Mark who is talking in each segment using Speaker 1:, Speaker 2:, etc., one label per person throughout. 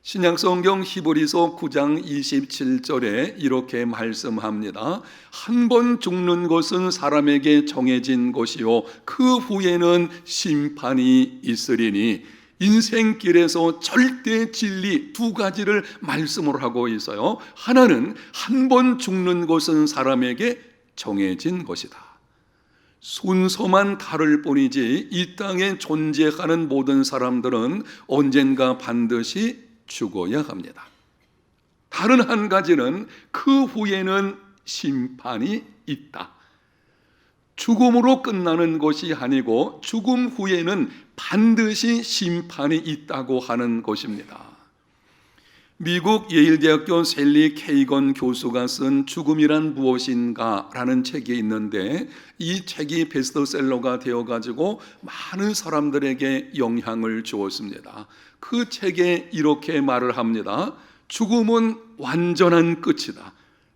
Speaker 1: 신약성경 히브리서 9장 27절에 이렇게 말씀합니다. 한 번 죽는 것은 사람에게 정해진 것이요 그 후에는 심판이 있으리니, 인생길에서 절대 진리 두 가지를 말씀을 하고 있어요. 하나는 한 번 죽는 것은 사람에게 정해진 것이다. 순서만 다를 뿐이지 이 땅에 존재하는 모든 사람들은 언젠가 반드시 죽어야 합니다. 다른 한 가지는 그 후에는 심판이 있다. 죽음으로 끝나는 것이 아니고 죽음 후에는 반드시 심판이 있다고 하는 것입니다. 미국 예일대학교 셀리 케이건 교수가 쓴 죽음이란 무엇인가 라는 책이 있는데, 이 책이 베스트셀러가 되어가지고 많은 사람들에게 영향을 주었습니다. 그 책에 이렇게 말을 합니다. 죽음은 완전한 끝이다.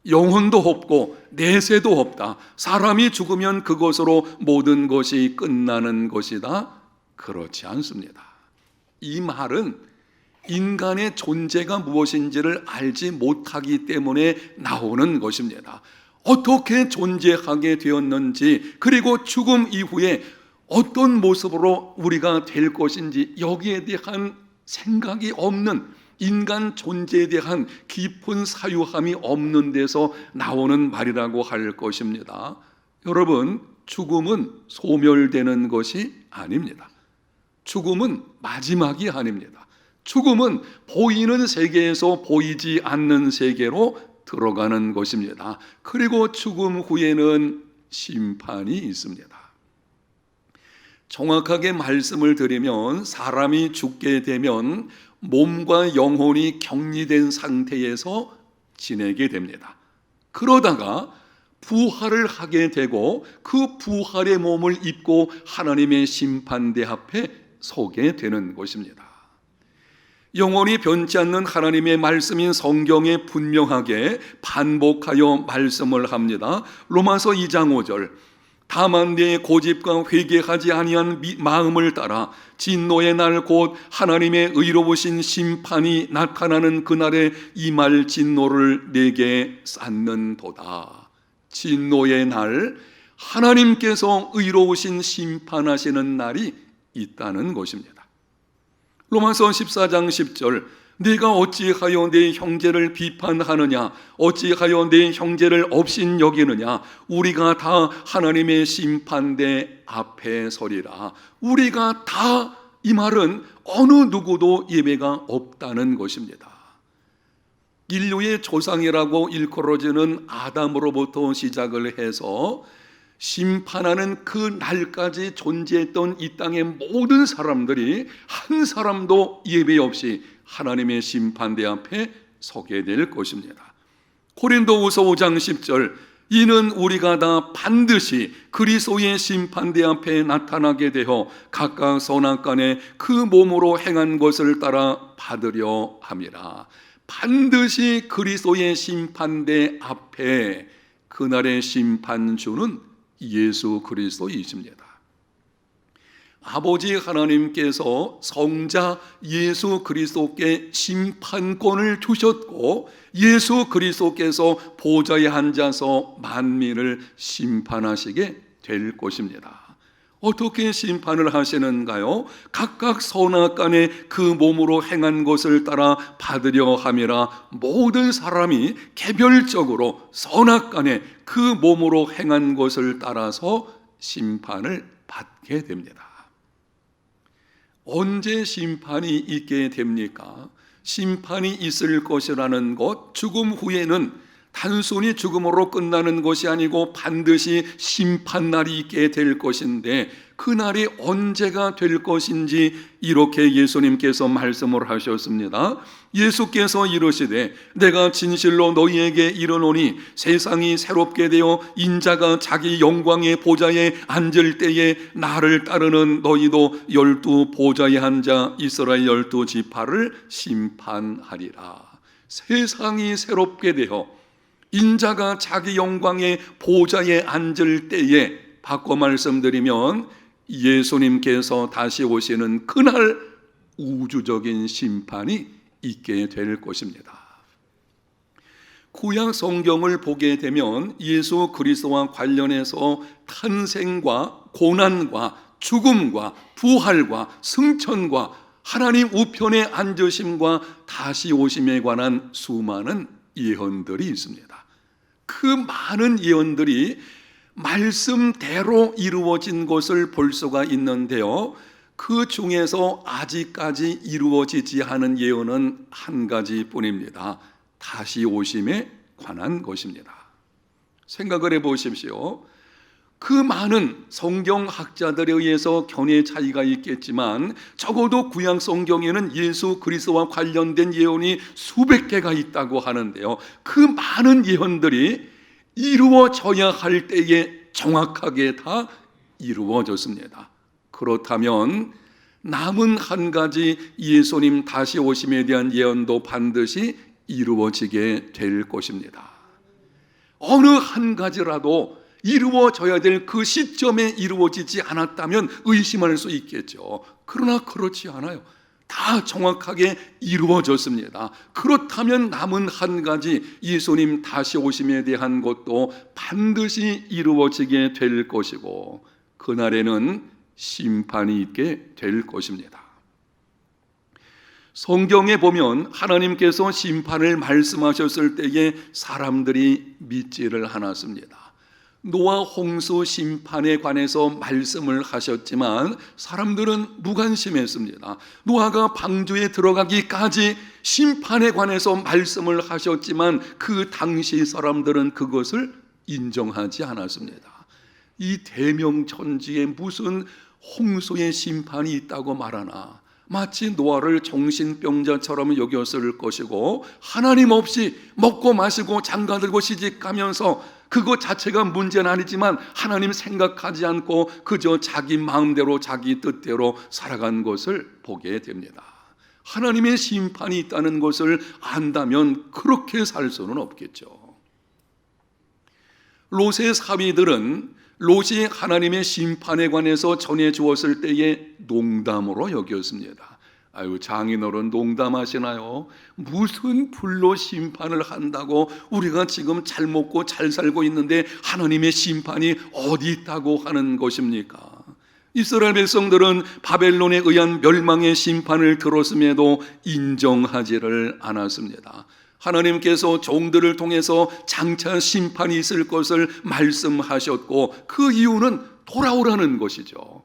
Speaker 1: 영혼도 없고 내세도 없다. 사람이 죽으면 그것으로 모든 것이 끝나는 것이다. 그렇지 않습니다. 이 말은 인간의 존재가 무엇인지를 알지 못하기 때문에 나오는 것입니다. 어떻게 존재하게 되었는지, 그리고 죽음 이후에 어떤 모습으로 우리가 될 것인지 여기에 대한 생각이 없는, 인간 존재에 대한 깊은 사유함이 없는 데서 나오는 말이라고 할 것입니다. 여러분, 죽음은 소멸되는 것이 아닙니다. 죽음은 마지막이 아닙니다. 죽음은 보이는 세계에서 보이지 않는 세계로 들어가는 것입니다. 그리고 죽음 후에는 심판이 있습니다. 정확하게 말씀을 드리면 사람이 죽게 되면 몸과 영혼이 격리된 상태에서 지내게 됩니다. 그러다가 부활을 하게 되고 그 부활의 몸을 입고 하나님의 심판대 앞에 서게 되는 것입니다. 영원히 변치 않는 하나님의 말씀인 성경에 분명하게 반복하여 말씀을 합니다. 로마서 2장 5절, 다만 내 고집과 회개하지 아니한 마음을 따라 진노의 날 곧 하나님의 의로우신 심판이 나타나는 그날에 이 말 진노를 내게 쌓는도다. 진노의 날, 하나님께서 의로우신 심판하시는 날이 있다는 것입니다. 로마서 14장 10절, 네가 어찌하여 내 형제를 비판하느냐, 어찌하여 내 형제를 업신 여기느냐, 우리가 다 하나님의 심판대 앞에 서리라. 우리가 다, 이 말은 어느 누구도 예외가 없다는 것입니다. 인류의 조상이라고 일컬어지는 아담으로부터 시작을 해서 심판하는 그 날까지 존재했던 이 땅의 모든 사람들이 한 사람도 예외 없이 하나님의 심판대 앞에 서게 될 것입니다. 고린도후서 5장 10절, 이는 우리가 다 반드시 그리스도의 심판대 앞에 나타나게 되어 각각 선악간에 그 몸으로 행한 것을 따라 받으려 함이라. 반드시 그리스도의 심판대 앞에 그날의 심판주는 예수 그리스도이십니다. 아버지 하나님께서 성자 예수 그리스도께 심판권을 주셨고, 예수 그리스도께서 보좌에 앉아서 만민을 심판하시게 될 것입니다. 어떻게 심판을 하시는가요? 각각 선악간에 그 몸으로 행한 것을 따라 받으려 함이라. 모든 사람이 개별적으로 선악간에 그 몸으로 행한 것을 따라서 심판을 받게 됩니다. 언제 심판이 있게 됩니까? 심판이 있을 것이라는 것, 죽음 후에는 단순히 죽음으로 끝나는 것이 아니고 반드시 심판날이 있게 될 것인데, 그날이 언제가 될 것인지 이렇게 예수님께서 말씀을 하셨습니다. 예수께서 이르시되 내가 진실로 너희에게 이르노니 세상이 새롭게 되어 인자가 자기 영광의 보좌에 앉을 때에 나를 따르는 너희도 12 보좌에 앉아 이스라엘 12 지파를 심판하리라. 세상이 새롭게 되어 인자가 자기 영광의 보좌에 앉을 때에, 바꿔 말씀드리면 예수님께서 다시 오시는 그날 우주적인 심판이 있게 될 것입니다. 구약 성경을 보게 되면 예수 그리스도와 관련해서 탄생과 고난과 죽음과 부활과 승천과 하나님 우편에 앉으심과 다시 오심에 관한 수많은 예언들이 있습니다. 그 많은 예언들이 말씀대로 이루어진 것을 볼 수가 있는데요, 그 중에서 아직까지 이루어지지 않은 예언은 한 가지뿐입니다. 다시 오심에 관한 것입니다. 생각을 해보십시오. 그 많은 성경학자들에 의해서 견해 차이가 있겠지만 적어도 구약 성경에는 예수 그리스도와 관련된 예언이 수백 개가 있다고 하는데요, 그 많은 예언들이 이루어져야 할 때에 정확하게 다 이루어졌습니다. 그렇다면 남은 한 가지 예수님 다시 오심에 대한 예언도 반드시 이루어지게 될 것입니다. 어느 한 가지라도 이루어져야 될 그 시점에 이루어지지 않았다면 의심할 수 있겠죠. 그러나 그렇지 않아요. 다 정확하게 이루어졌습니다. 그렇다면 남은 한 가지 예수님 다시 오심에 대한 것도 반드시 이루어지게 될 것이고, 그날에는 심판이 있게 될 것입니다. 성경에 보면 하나님께서 심판을 말씀하셨을 때에 사람들이 믿지를 않았습니다. 노아 홍수 심판에 관해서 말씀을 하셨지만 사람들은 무관심했습니다. 노아가 방주에 들어가기까지 심판에 관해서 말씀을 하셨지만 그 당시 사람들은 그것을 인정하지 않았습니다. 이 대명천지에 무슨 홍수의 심판이 있다고 말하나, 마치 노아를 정신병자처럼 여겼을 것이고, 하나님 없이 먹고 마시고 장가들고 시집가면서 그것 자체가 문제는 아니지만 하나님 생각하지 않고 그저 자기 마음대로 자기 뜻대로 살아간 것을 보게 됩니다. 하나님의 심판이 있다는 것을 안다면 그렇게 살 수는 없겠죠. 롯의 사위들은 롯이 하나님의 심판에 관해서 전해 주었을 때에 농담으로 여겼습니다. 아유, 장인어른 농담하시나요? 무슨 불로 심판을 한다고, 우리가 지금 잘 먹고 잘 살고 있는데 하나님의 심판이 어디 있다고 하는 것입니까? 이스라엘 백성들은 바벨론에 의한 멸망의 심판을 들었음에도 인정하지를 않았습니다. 하나님께서 종들을 통해서 장차 심판이 있을 것을 말씀하셨고, 그 이유는 돌아오라는 것이죠.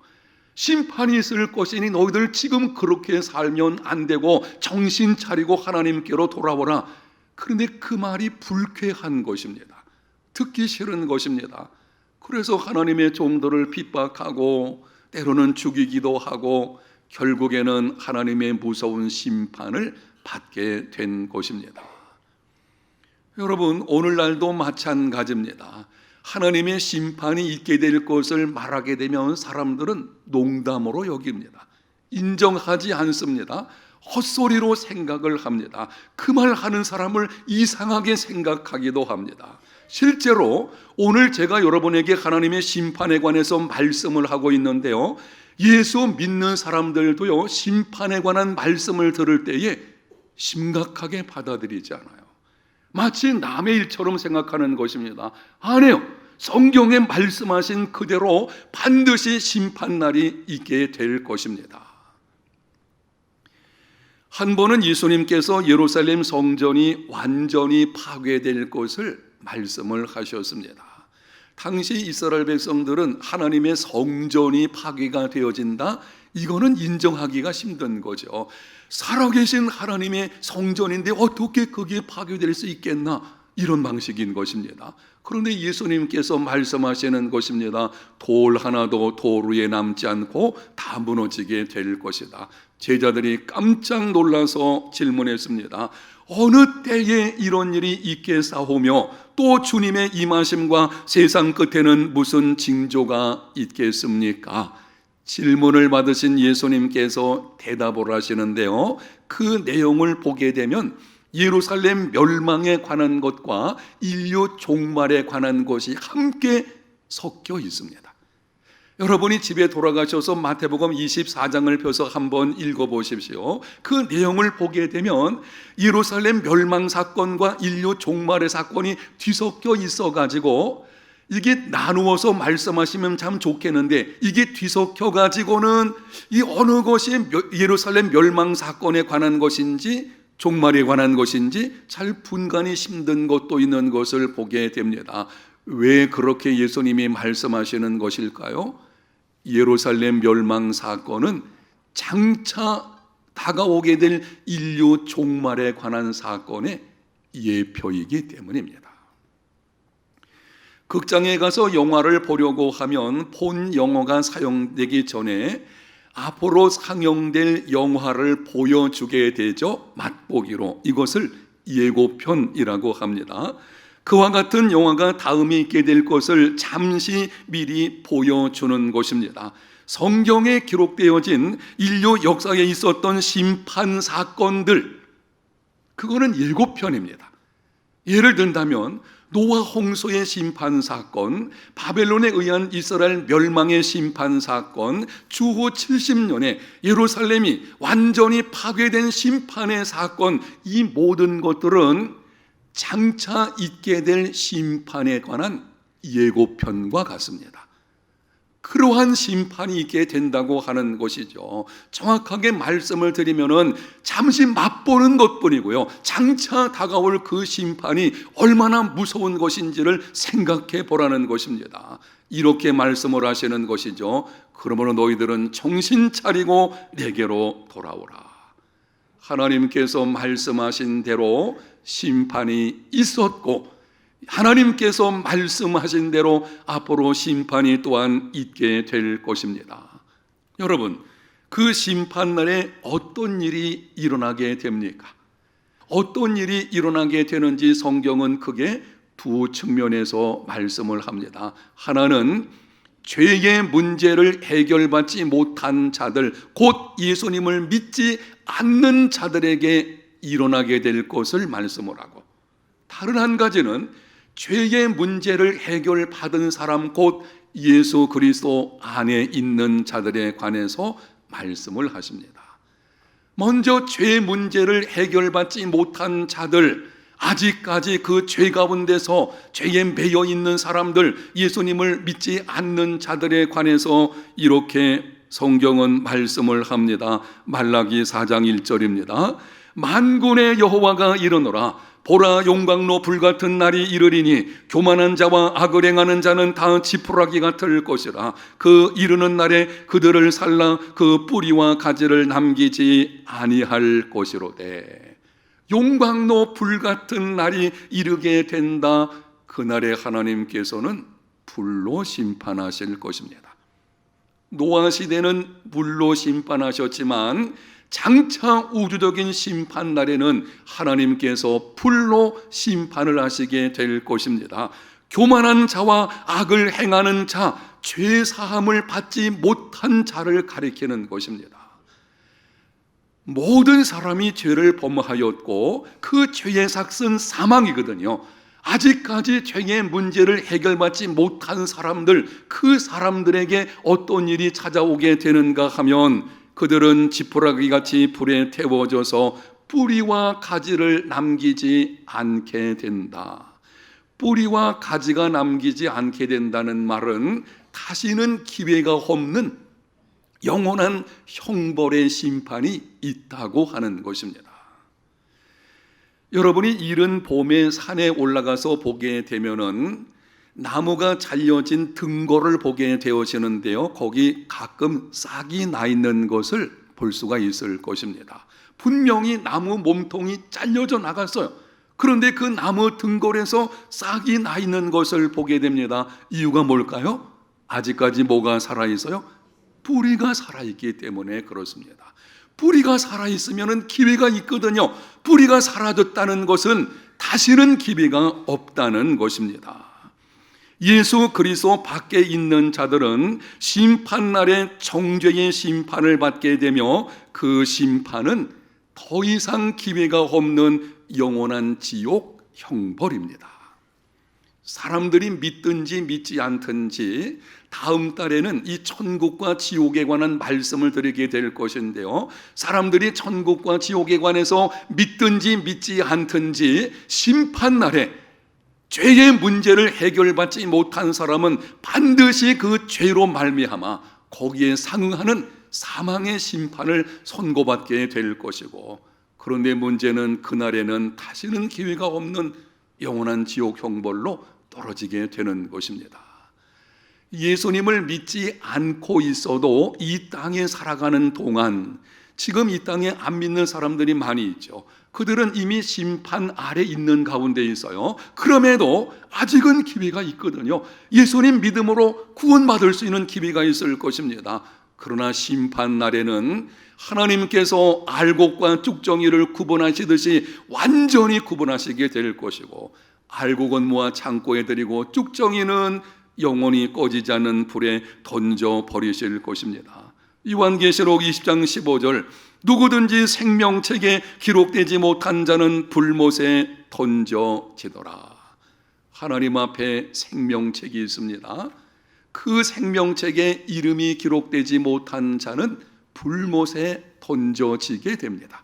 Speaker 1: 심판이 있을 것이니 너희들 지금 그렇게 살면 안 되고 정신 차리고 하나님께로 돌아오라. 그런데 그 말이 불쾌한 것입니다. 듣기 싫은 것입니다. 그래서 하나님의 종들을 핍박하고 때로는 죽이기도 하고 결국에는 하나님의 무서운 심판을 받게 된 것입니다. 여러분, 오늘날도 마찬가지입니다. 하나님의 심판이 있게 될 것을 말하게 되면 사람들은 농담으로 여깁니다. 인정하지 않습니다. 헛소리로 생각을 합니다. 그 말 하는 사람을 이상하게 생각하기도 합니다. 실제로 오늘 제가 여러분에게 하나님의 심판에 관해서 말씀을 하고 있는데요, 예수 믿는 사람들도요, 심판에 관한 말씀을 들을 때에 심각하게 받아들이지 않아요. 마치 남의 일처럼 생각하는 것입니다. 아니요, 성경에 말씀하신 그대로 반드시 심판날이 있게 될 것입니다. 한 번은 예수님께서 예루살렘 성전이 완전히 파괴될 것을 말씀을 하셨습니다. 당시 이스라엘 백성들은 하나님의 성전이 파괴가 되어진다, 이거는 인정하기가 힘든 거죠. 살아계신 하나님의 성전인데 어떻게 그게 파괴될 수 있겠나, 이런 방식인 것입니다. 그런데 예수님께서 말씀하시는 것입니다. 돌 하나도 돌 위에 남지 않고 다 무너지게 될 것이다. 제자들이 깜짝 놀라서 질문했습니다. 어느 때에 이런 일이 있겠사오며 또 주님의 임하심과 세상 끝에는 무슨 징조가 있겠습니까? 질문을 받으신 예수님께서 대답을 하시는데요, 그 내용을 보게 되면 예루살렘 멸망에 관한 것과 인류 종말에 관한 것이 함께 섞여 있습니다. 여러분이 집에 돌아가셔서 마태복음 24장을 펴서 한번 읽어보십시오. 그 내용을 보게 되면 예루살렘 멸망 사건과 인류 종말의 사건이 뒤섞여 있어가지고 이게 나누어서 말씀하시면 참 좋겠는데, 이게 뒤섞여 가지고는 이 어느 것이 예루살렘 멸망 사건에 관한 것인지 종말에 관한 것인지 잘 분간이 힘든 것도 있는 것을 보게 됩니다. 왜 그렇게 예수님이 말씀하시는 것일까요? 예루살렘 멸망 사건은 장차 다가오게 될 인류 종말에 관한 사건의 예표이기 때문입니다. 극장에 가서 영화를 보려고 하면 본 영어가 사용되기 전에 앞으로 상영될 영화를 보여주게 되죠. 맛보기로. 이것을 예고편이라고 합니다. 그와 같은 영화가 다음에 있게 될 것을 잠시 미리 보여주는 것입니다. 성경에 기록되어진 인류 역사에 있었던 심판 사건들, 그거는 예고편입니다. 예를 든다면 노아 홍수의 심판 사건, 바벨론에 의한 이스라엘 멸망의 심판 사건, 주후 70년에 예루살렘이 완전히 파괴된 심판의 사건, 이 모든 것들은 장차 있게 될 심판에 관한 예고편과 같습니다. 그러한 심판이 있게 된다고 하는 것이죠. 정확하게 말씀을 드리면은 잠시 맛보는 것뿐이고요, 장차 다가올 그 심판이 얼마나 무서운 것인지를 생각해 보라는 것입니다. 이렇게 말씀을 하시는 것이죠. 그러므로 너희들은 정신 차리고 내게로 돌아오라. 하나님께서 말씀하신 대로 심판이 있었고, 하나님께서 말씀하신 대로 앞으로 심판이 또한 있게 될 것입니다. 여러분, 그 심판날에 어떤 일이 일어나게 됩니까? 어떤 일이 일어나게 되는지 성경은 크게 두 측면에서 말씀을 합니다. 하나는 죄의 문제를 해결받지 못한 자들, 곧 예수님을 믿지 않는 자들에게 일어나게 될 것을 말씀을 하고, 다른 한 가지는 죄의 문제를 해결받은 사람, 곧 예수 그리스도 안에 있는 자들에 관해서 말씀을 하십니다. 먼저 죄의 문제를 해결받지 못한 자들, 아직까지 그 죄 가운데서 죄에 매여 있는 사람들, 예수님을 믿지 않는 자들에 관해서 이렇게 성경은 말씀을 합니다. 말라기 4장 1절입니다. 만군의 여호와가 이르노라. 보라, 용광로 불같은 날이 이르리니 교만한 자와 악을 행하는 자는 다 지푸라기 같을 것이라. 그 이르는 날에 그들을 살라 그 뿌리와 가지를 남기지 아니할 것이로되. 용광로 불같은 날이 이르게 된다. 그날에 하나님께서는 불로 심판하실 것입니다. 노아 시대는 물로 심판하셨지만 장차 우주적인 심판 날에는 하나님께서 불로 심판을 하시게 될 것입니다. 교만한 자와 악을 행하는 자, 죄 사함을 받지 못한 자를 가리키는 것입니다. 모든 사람이 죄를 범하였고 그 죄의 삭은 사망이거든요. 아직까지 죄의 문제를 해결받지 못한 사람들, 그 사람들에게 어떤 일이 찾아오게 되는가 하면 그들은 지푸라기같이 불에 태워져서 뿌리와 가지를 남기지 않게 된다. 뿌리와 가지가 남기지 않게 된다는 말은 다시는 기회가 없는 영원한 형벌의 심판이 있다고 하는 것입니다. 여러분이 이른 봄에 산에 올라가서 보게 되면은 나무가 잘려진 등골을 보게 되어지는데요, 거기 가끔 싹이 나 있는 것을 볼 수가 있을 것입니다. 분명히 나무 몸통이 잘려져 나갔어요. 그런데 그 나무 등골에서 싹이 나 있는 것을 보게 됩니다. 이유가 뭘까요? 아직까지 뭐가 살아있어요? 뿌리가 살아있기 때문에 그렇습니다. 뿌리가 살아있으면 기회가 있거든요. 뿌리가 사라졌다는 것은 다시는 기회가 없다는 것입니다. 예수 그리스도 밖에 있는 자들은 심판날에 정죄의 심판을 받게 되며 그 심판은 더 이상 기회가 없는 영원한 지옥 형벌입니다. 사람들이 믿든지 믿지 않든지 다음 달에는 이 천국과 지옥에 관한 말씀을 드리게 될 것인데요, 사람들이 천국과 지옥에 관해서 믿든지 믿지 않든지 심판날에 죄의 문제를 해결받지 못한 사람은 반드시 그 죄로 말미암아 거기에 상응하는 사망의 심판을 선고받게 될 것이고, 그런데 문제는 그날에는 다시는 기회가 없는 영원한 지옥 형벌로 떨어지게 되는 것입니다. 예수님을 믿지 않고 있어도 이 땅에 살아가는 동안 지금 이 땅에 안 믿는 사람들이 많이 있죠. 그들은 이미 심판 아래 있는 가운데 있어요. 그럼에도 아직은 기회가 있거든요. 예수님 믿음으로 구원받을 수 있는 기회가 있을 것입니다. 그러나 심판 날에는 하나님께서 알곡과 쭉정이를 구분하시듯이 완전히 구분하시게 될 것이고, 알곡은 모아 창고에 들이고 쭉정이는 영원히 꺼지지 않는 불에 던져 버리실 것입니다. 요한계시록 20장 15절, 누구든지 생명책에 기록되지 못한 자는 불못에 던져지더라. 하나님 앞에 생명책이 있습니다. 그 생명책에 이름이 기록되지 못한 자는 불못에 던져지게 됩니다.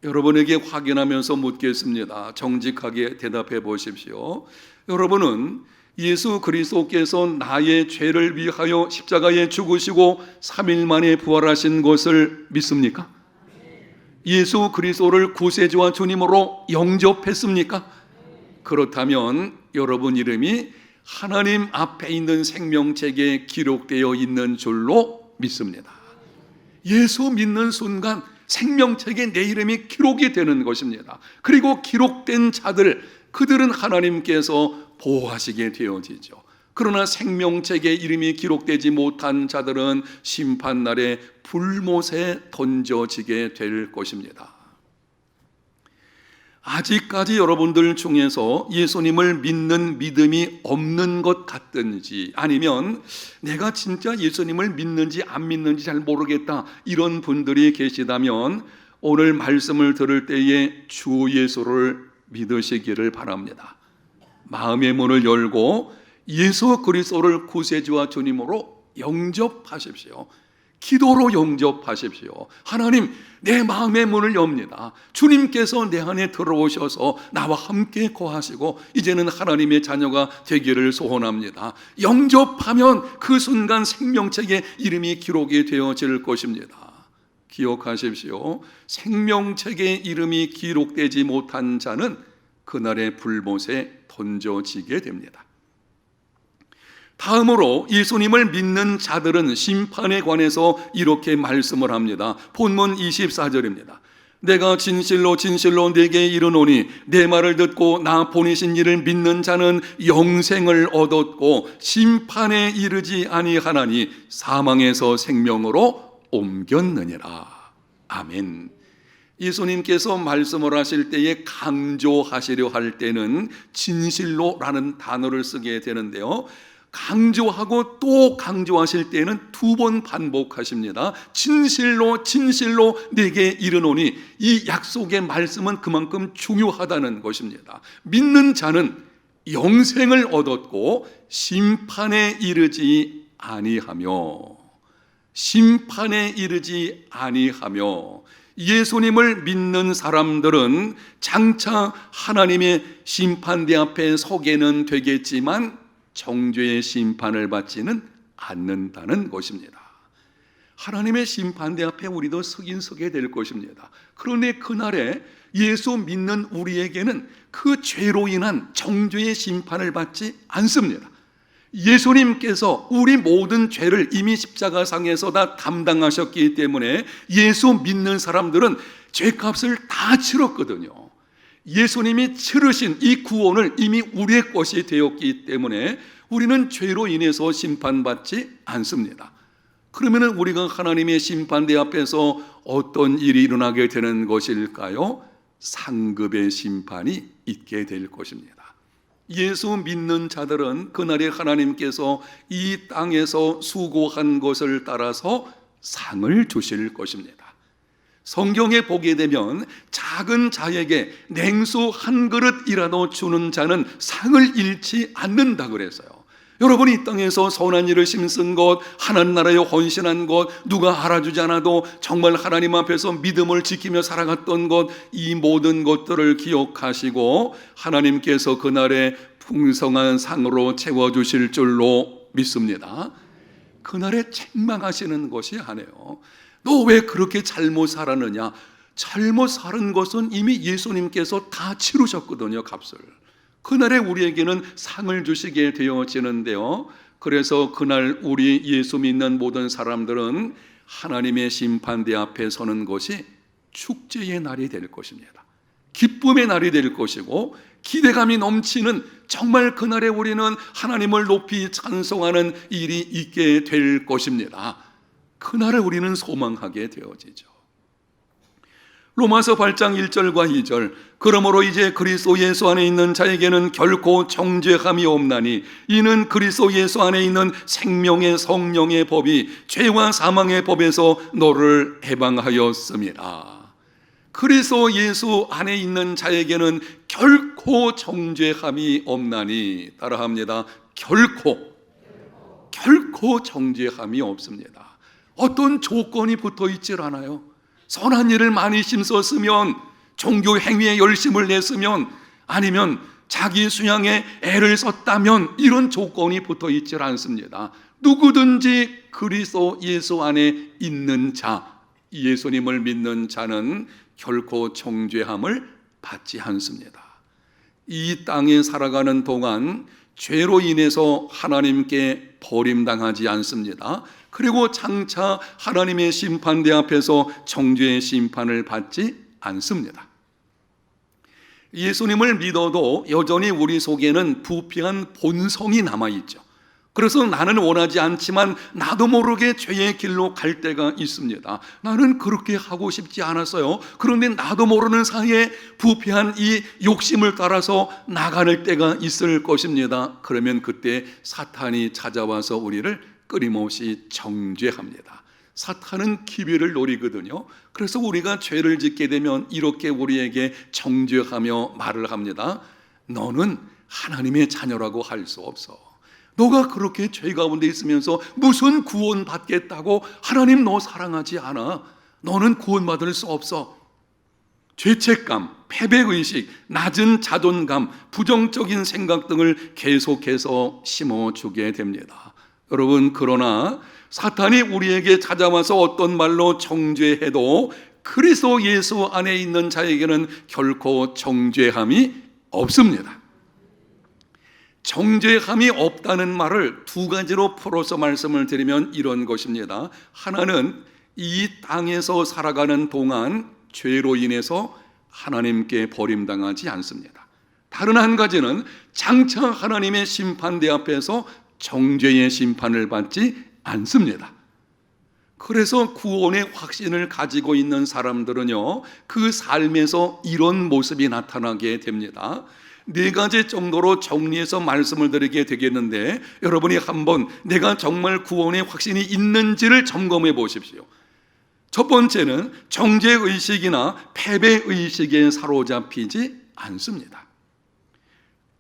Speaker 1: 여러분에게 확인하면서 묻겠습니다. 정직하게 대답해 보십시오. 여러분은 예수 그리스도께서 나의 죄를 위하여 십자가에 죽으시고 3일 만에 부활하신 것을 믿습니까? 예수 그리스도를 구세주와 주님으로 영접했습니까? 그렇다면 여러분 이름이 하나님 앞에 있는 생명책에 기록되어 있는 줄로 믿습니다. 예수 믿는 순간 생명책에 내 이름이 기록이 되는 것입니다. 그리고 기록된 자들, 그들은 하나님께서 보호하시게 되어지죠. 그러나 생명책에 이름이 기록되지 못한 자들은 심판날에 불못에 던져지게 될 것입니다. 아직까지 여러분들 중에서 예수님을 믿는 믿음이 없는 것 같든지, 아니면 내가 진짜 예수님을 믿는지 안 믿는지 잘 모르겠다, 이런 분들이 계시다면 오늘 말씀을 들을 때에 주 예수를 믿으시기를 바랍니다. 마음의 문을 열고 예수 그리스도를 구세주와 주님으로 영접하십시오. 기도로 영접하십시오. 하나님, 내 마음의 문을 엽니다. 주님께서 내 안에 들어오셔서 나와 함께 거하시고 이제는 하나님의 자녀가 되기를 소원합니다. 영접하면 그 순간 생명책에 이름이 기록이 되어질 것입니다. 기억하십시오. 생명책에 이름이 기록되지 못한 자는 그날의 불못에 던져지게 됩니다. 다음으로 예수님을 믿는 자들은 심판에 관해서 이렇게 말씀을 합니다. 본문 24절입니다. 내가 진실로 진실로 네게 이르노니 내 말을 듣고 나 보내신 이를 믿는 자는 영생을 얻었고 심판에 이르지 아니하나니 사망에서 생명으로 옮겼느니라. 아멘. 예수님께서 말씀을 하실 때에 강조하시려 할 때는 진실로라는 단어를 쓰게 되는데요, 강조하고 또 강조하실 때는 두 번 반복하십니다. 진실로 진실로 내게 이르노니, 이 약속의 말씀은 그만큼 중요하다는 것입니다. 믿는 자는 영생을 얻었고 심판에 이르지 아니하며, 심판에 이르지 아니하며, 예수님을 믿는 사람들은 장차 하나님의 심판대 앞에 서게는 되겠지만 정죄의 심판을 받지는 않는다는 것입니다. 하나님의 심판대 앞에 우리도 서긴 서게 될 것입니다. 그런데 그날에 예수 믿는 우리에게는 그 죄로 인한 정죄의 심판을 받지 않습니다. 예수님께서 우리 모든 죄를 이미 십자가상에서 다 담당하셨기 때문에 예수 믿는 사람들은 죄값을 다 치렀거든요. 예수님이 치르신 이 구원을 이미 우리의 것이 되었기 때문에 우리는 죄로 인해서 심판받지 않습니다. 그러면 우리가 하나님의 심판대 앞에서 어떤 일이 일어나게 되는 것일까요? 상급의 심판이 있게 될 것입니다. 예수 믿는 자들은 그날에 하나님께서 이 땅에서 수고한 것을 따라서 상을 주실 것입니다. 성경에 보게 되면 작은 자에게 냉수 한 그릇이라도 주는 자는 상을 잃지 않는다 그래서요. 여러분이 이 땅에서 선한 일을 힘쓴 것, 하나님 나라에 헌신한 것, 누가 알아주지 않아도 정말 하나님 앞에서 믿음을 지키며 살아갔던 것, 이 모든 것들을 기억하시고 하나님께서 그날에 풍성한 상으로 채워주실 줄로 믿습니다. 그날에 책망하시는 것이 아니에요. 너 왜 그렇게 잘못 살았느냐? 잘못 살은 것은 이미 예수님께서 다 치르셨거든요, 값을. 그날에 우리에게는 상을 주시게 되어지는데요. 그래서 그날 우리 예수 믿는 모든 사람들은 하나님의 심판대 앞에 서는 것이 축제의 날이 될 것입니다. 기쁨의 날이 될 것이고 기대감이 넘치는, 정말 그날에 우리는 하나님을 높이 찬송하는 일이 있게 될 것입니다. 그날을 우리는 소망하게 되어지죠. 로마서 8장 1절과 2절, 그러므로 이제 그리스도 예수 안에 있는 자에게는 결코 정죄함이 없나니 이는 그리스도 예수 안에 있는 생명의 성령의 법이 죄와 사망의 법에서 너를 해방하였습니다. 그리스도 예수 안에 있는 자에게는 결코 정죄함이 없나니, 따라합니다. 결코 정죄함이 없습니다. 어떤 조건이 붙어 있질 않아요. 선한 일을 많이 힘썼으면, 종교 행위에 열심을 냈으면, 아니면 자기 수양에 애를 썼다면, 이런 조건이 붙어 있질 않습니다. 누구든지 그리스도 예수 안에 있는 자, 예수님을 믿는 자는 결코 정죄함을 받지 않습니다. 이 땅에 살아가는 동안 죄로 인해서 하나님께 버림당하지 않습니다. 그리고 장차 하나님의 심판대 앞에서 정죄의 심판을 받지 않습니다. 예수님을 믿어도 여전히 우리 속에는 부패한 본성이 남아있죠. 그래서 나는 원하지 않지만 나도 모르게 죄의 길로 갈 때가 있습니다. 나는 그렇게 하고 싶지 않았어요. 그런데 나도 모르는 사이에 부패한 이 욕심을 따라서 나가는 때가 있을 것입니다. 그러면 그때 사탄이 찾아와서 우리를 끊임없이 정죄합니다. 사탄은 기회를 노리거든요. 그래서 우리가 죄를 짓게 되면 이렇게 우리에게 정죄하며 말을 합니다. 너는 하나님의 자녀라고 할 수 없어. 너가 그렇게 죄 가운데 있으면서 무슨 구원 받겠다고? 하나님 너 사랑하지 않아. 너는 구원받을 수 없어. 죄책감, 패배의식, 낮은 자존감, 부정적인 생각 등을 계속해서 심어주게 됩니다. 여러분, 그러나 사탄이 우리에게 찾아와서 어떤 말로 정죄해도 그리스도 예수 안에 있는 자에게는 결코 정죄함이 없습니다. 정죄함이 없다는 말을 두 가지로 풀어서 말씀을 드리면 이런 것입니다. 하나는 이 땅에서 살아가는 동안 죄로 인해서 하나님께 버림당하지 않습니다. 다른 한 가지는 장차 하나님의 심판대 앞에서 정죄의 심판을 받지 않습니다. 그래서 구원의 확신을 가지고 있는 사람들은요, 그 삶에서 이런 모습이 나타나게 됩니다. 네 가지 정도로 정리해서 말씀을 드리게 되겠는데, 여러분이 한번 내가 정말 구원의 확신이 있는지를 점검해 보십시오. 첫 번째는 정죄의식이나 패배의식에 사로잡히지 않습니다.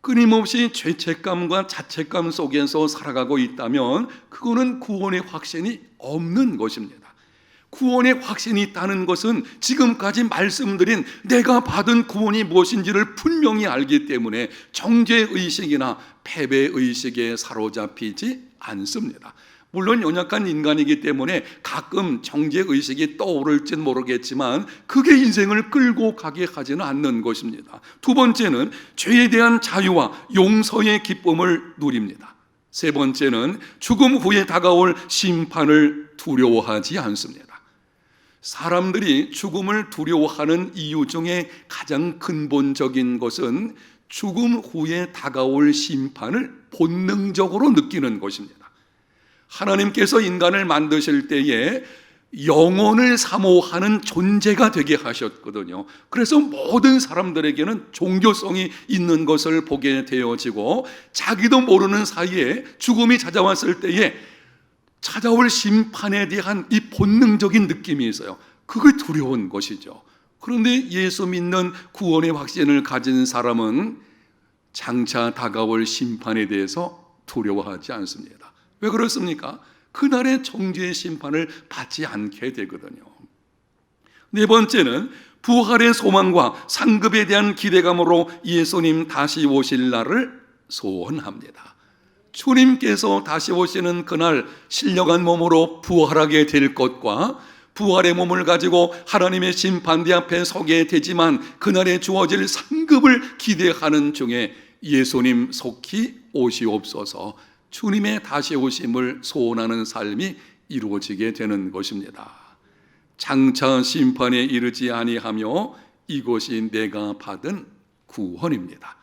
Speaker 1: 끊임없이 죄책감과 자책감 속에서 살아가고 있다면 그거는 구원의 확신이 없는 것입니다. 구원의 확신이 있다는 것은 지금까지 말씀드린 내가 받은 구원이 무엇인지를 분명히 알기 때문에 정죄의식이나 패배의식에 사로잡히지 않습니다. 물론 연약한 인간이기 때문에 가끔 정죄의식이 떠오를진 모르겠지만 그게 인생을 끌고 가게 하지는 않는 것입니다. 두 번째는 죄에 대한 자유와 용서의 기쁨을 누립니다. 세 번째는 죽음 후에 다가올 심판을 두려워하지 않습니다. 사람들이 죽음을 두려워하는 이유 중에 가장 근본적인 것은 죽음 후에 다가올 심판을 본능적으로 느끼는 것입니다. 하나님께서 인간을 만드실 때에 영혼을 사모하는 존재가 되게 하셨거든요. 그래서 모든 사람들에게는 종교성이 있는 것을 보게 되어지고, 자기도 모르는 사이에 죽음이 찾아왔을 때에 찾아올 심판에 대한 이 본능적인 느낌이 있어요. 그게 두려운 것이죠. 그런데 예수 믿는 구원의 확신을 가진 사람은 장차 다가올 심판에 대해서 두려워하지 않습니다. 왜 그렇습니까? 그날의 정죄의 심판을 받지 않게 되거든요. 네 번째는 부활의 소망과 상급에 대한 기대감으로 예수님 다시 오실 날을 소원합니다. 주님께서 다시 오시는 그날 신령한 몸으로 부활하게 될 것과 부활의 몸을 가지고 하나님의 심판대 앞에 서게 되지만 그날에 주어질 상급을 기대하는 중에 예수님 속히 오시옵소서, 주님의 다시 오심을 소원하는 삶이 이루어지게 되는 것입니다. 장차 심판에 이르지 아니하며 이것이 내가 받은 구원입니다.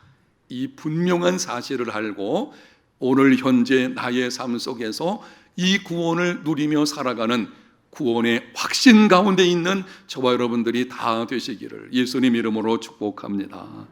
Speaker 1: 이 분명한 사실을 알고 오늘 현재 나의 삶 속에서 이 구원을 누리며 살아가는 구원의 확신 가운데 있는 저와 여러분들이 다 되시기를 예수님 이름으로 축복합니다.